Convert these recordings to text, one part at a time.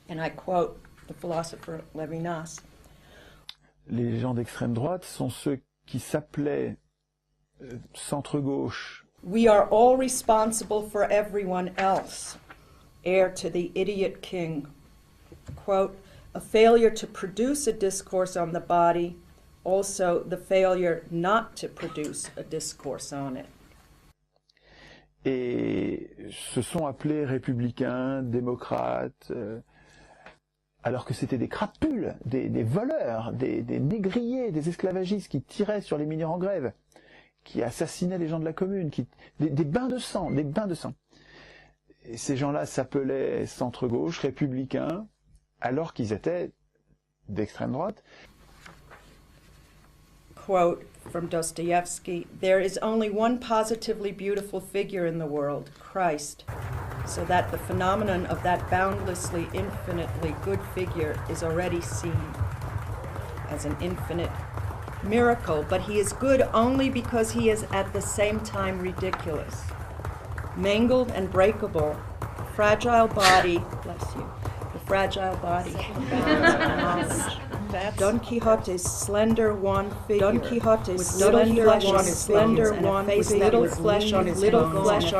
And I quote the philosopher Levinas. Les gens d'extrême droite sont ceux qui s'appelaient centre-gauche. We are all responsible for everyone else, heir to the idiot king. Quote, a failure to produce a discourse on the body, also the failure not to produce a discourse on it. Et se sont appelés républicains, démocrates, alors que c'était des crapules, des voleurs, des négriers, des esclavagistes qui tiraient sur les mineurs en grève, qui assassinaient les gens de la commune, des bains de sang, des bains de sang. Et ces gens-là s'appelaient centre-gauche, républicains, alors qu'ils étaient d'extrême droite. Quote from Dostoevsky, there is only one positively beautiful figure in the world, Christ, so that the phenomenon of that boundlessly, infinitely good figure is already seen as an infinite miracle, but he is good only because he is at the same time ridiculous. Mangled and breakable, fragile body, bless you, the fragile body of knowledge. Don Quixote's slender, wan figure, Don Quixote's little flesh on his slender, wan face, little flesh on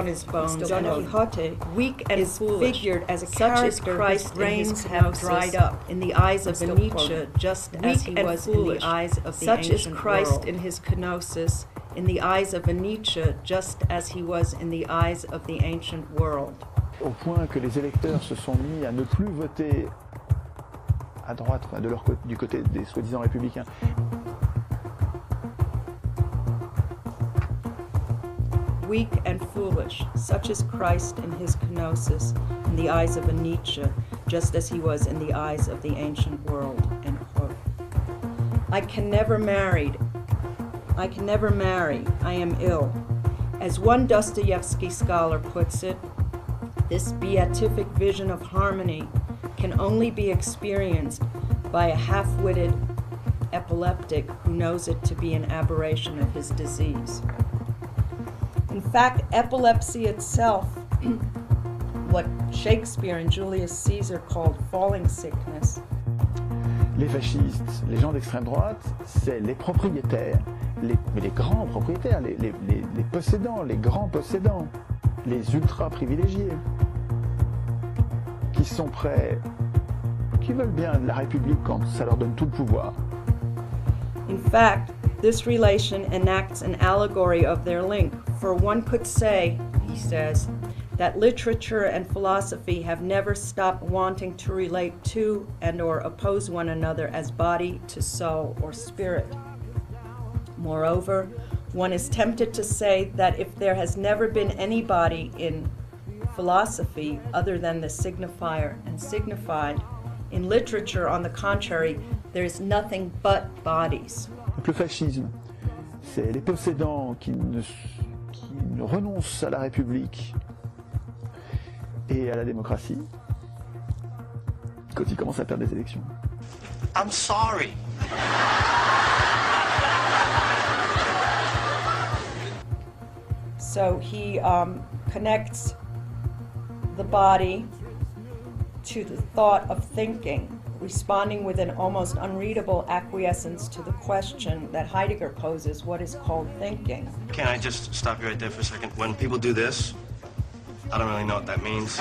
his bones. Don Quixote, weak and figured as a character, Christ reigns have dried up in the eyes of Nietzsche, just as he was in the eyes of the ancient world. Such is Christ in his kenosis, in the eyes of Nietzsche, just as he was in the eyes of the ancient world. Au point que les électeurs se sont mis à ne plus voter à droite, du côté des soi-disant républicains. Weak and foolish, such is Christ in his kenosis, in the eyes of a Nietzsche, just as he was in the eyes of the ancient world. End quote. I can never marry, I am ill. As one Dostoevsky scholar puts it, this beatific vision of harmony can only be experienced by a half-witted epileptic who knows it to be an aberration of his disease. In fact, epilepsy itself, what Shakespeare and Julius Caesar called falling sickness. Les fascistes, les gens d'extrême droite, c'est les propriétaires, mais les grands propriétaires, les possédants, les grands possédants, les ultra privilégiés, qui sont prêts, qui veulent bien de la République quand ça leur donne tout le pouvoir. In fact, this relation enacts an allegory of their link, for one could say, he says, that literature and philosophy have never stopped wanting to relate to and or oppose one another as body to soul or spirit. Moreover, one is tempted to say that if there has never been any body in philosophy other than the signifier and signified, in literature, on the contrary, there is nothing but bodies. Donc le fascisme, c'est les possédants qui ne renoncent à la République et à la démocratie quand ils commencent à perdre des élections. I'm sorry. So he connects the body to the thought of thinking, responding with an almost unreadable acquiescence to the question that Heidegger poses, what is called thinking. Can I just stop you right there for a second? When people do this, I don't really know what that means.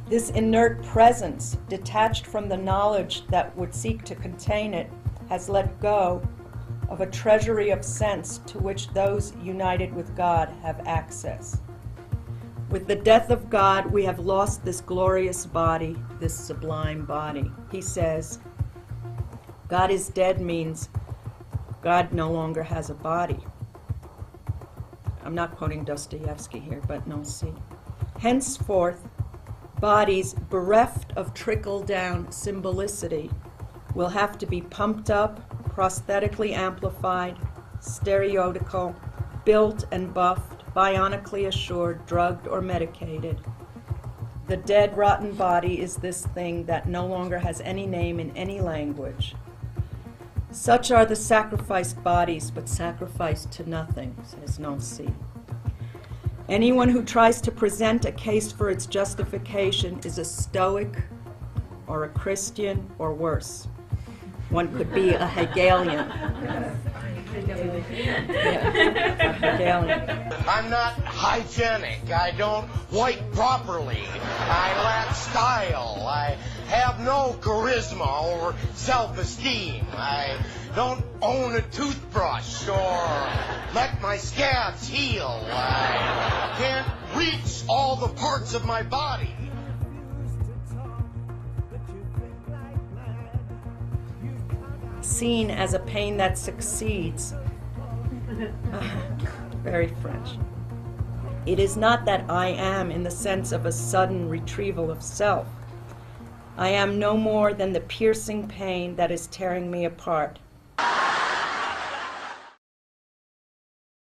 This inert presence, detached from the knowledge that would seek to contain it, has let go of a treasury of sense to which those united with God have access. With the death of God, we have lost this glorious body, this sublime body. He says, God is dead means God no longer has a body. I'm not quoting Dostoevsky here, but no, see. Henceforth, bodies bereft of trickle-down symbolicity will have to be pumped up, prosthetically amplified, stereotical, built and buffed, bionically assured, drugged or medicated. The dead, rotten body is this thing that no longer has any name in any language. Such are the sacrificed bodies, but sacrificed to nothing, says Nancy. Anyone who tries to present a case for its justification is a Stoic or a Christian or worse. One could be a Hegelian. Yeah, a Hegelian. I'm not hygienic. I don't wipe properly. I lack style. I have no charisma or self-esteem. I don't own a toothbrush or let my scabs heal. I can't reach all the parts of my body. Seen as a pain that succeeds. Very French. It is not that I am in the sense of a sudden retrieval of self. I am no more than the piercing pain that is tearing me apart.